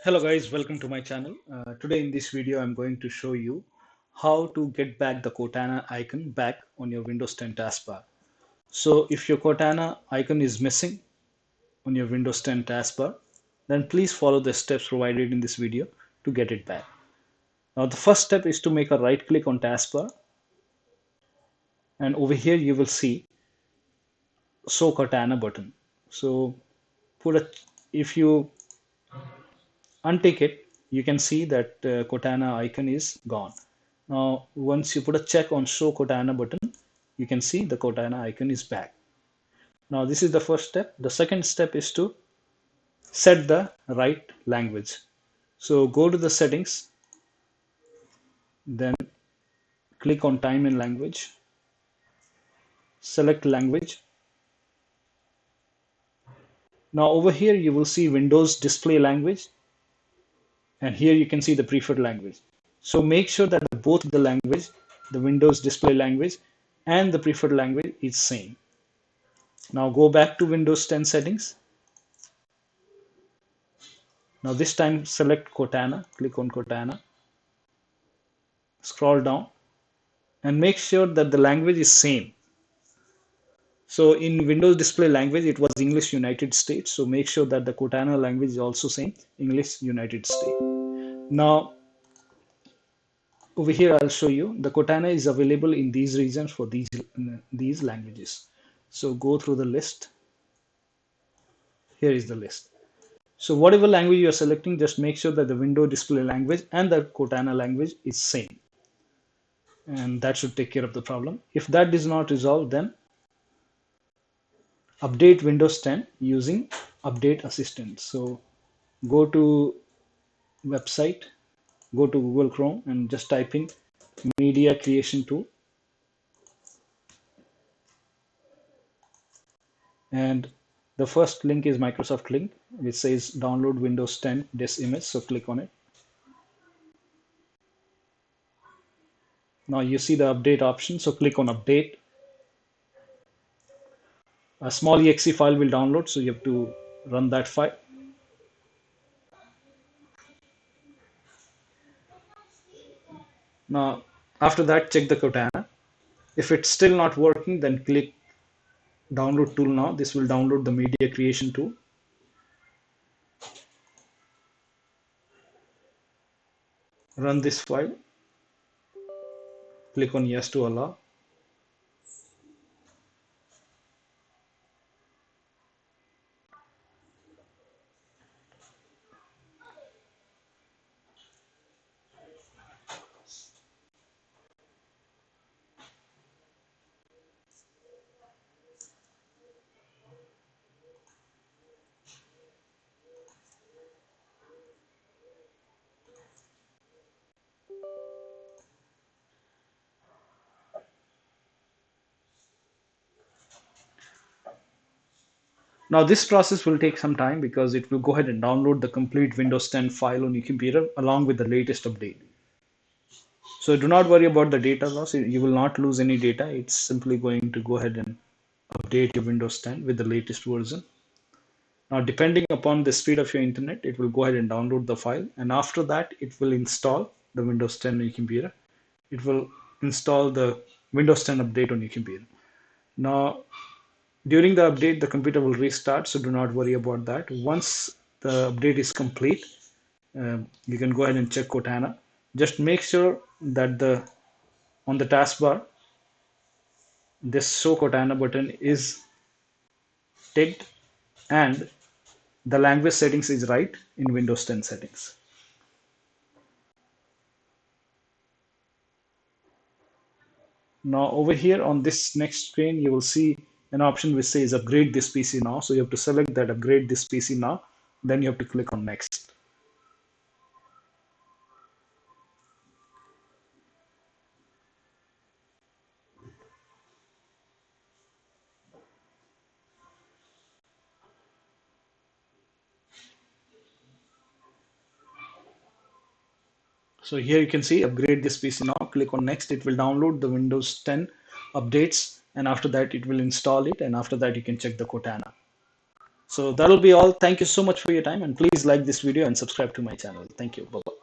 Hello guys, welcome to my channel. Today in this video, I'm going to show you how to get back the Cortana icon back on your Windows 10 taskbar. So if your Cortana icon is missing on your Windows 10 taskbar, then please follow the steps provided in this video to get it back. Now the first step is to make a right click on taskbar, and over here you will see show Cortana button. So put a if you untick it, you can see that Cortana icon is gone. Now, once you put a check on show Cortana button, you can see the Cortana icon is back. Now, this is the first step. The second step is to set the right language. So go to the settings, then click on time and language, select language. Now over here you will see Windows display language, and here you can see the preferred language. So make sure that both the language, the Windows display language and the preferred language is same. Now go back to Windows 10 settings. Now this time select Cortana, click on Cortana, scroll down and make sure that the language is same. So in Windows display language, it was English United States. So make sure that the Cortana language is also same, English United States. Now over here I'll show you the Cortana is available in these regions for these languages. So go through the list. Here is the list. So whatever language you are selecting, just make sure that the window display language and the Cortana language is same. And that should take care of the problem. If that does not resolve, then update Windows 10 using Update Assistant. So go to website, go to Google Chrome and just type in Media Creation Tool. And the first link is Microsoft link, which says download Windows 10 this image. So click on it. Now you see the update option. So click on update. A small exe file will download. So you have to run that file. Now after that, check the Cortana. If it's still not working, then click download tool now. This will download the media creation tool. Run this file. Click on yes to allow. Now this process will take some time because it will go ahead and download the complete Windows 10 file on your computer along with the latest update. So do not worry about the data loss. You will not lose any data. It's simply going to go ahead and update your Windows 10 with the latest version. Now, depending upon the speed of your internet, it will go ahead and download the file. And after that, it will install the Windows 10 on your computer. It will install the Windows 10 update on your computer. Now, during the update, the computer will restart. So do not worry about that. Once the update is complete, you can go ahead and check Cortana. Just make sure that on the taskbar, this show Cortana button is ticked and the language settings is right in Windows 10 settings. Now over here on this next screen, you will see an option which says upgrade this PC now. So you have to select that upgrade this PC now. Then you have to click on next. So here you can see upgrade this PC now. Click on next. It will download the Windows 10 updates, and after that it will install it, and after that you can check the Cortana. So that'll be all. Thank you so much for your time, and please like this video and subscribe to my channel. Thank you. Bye bye.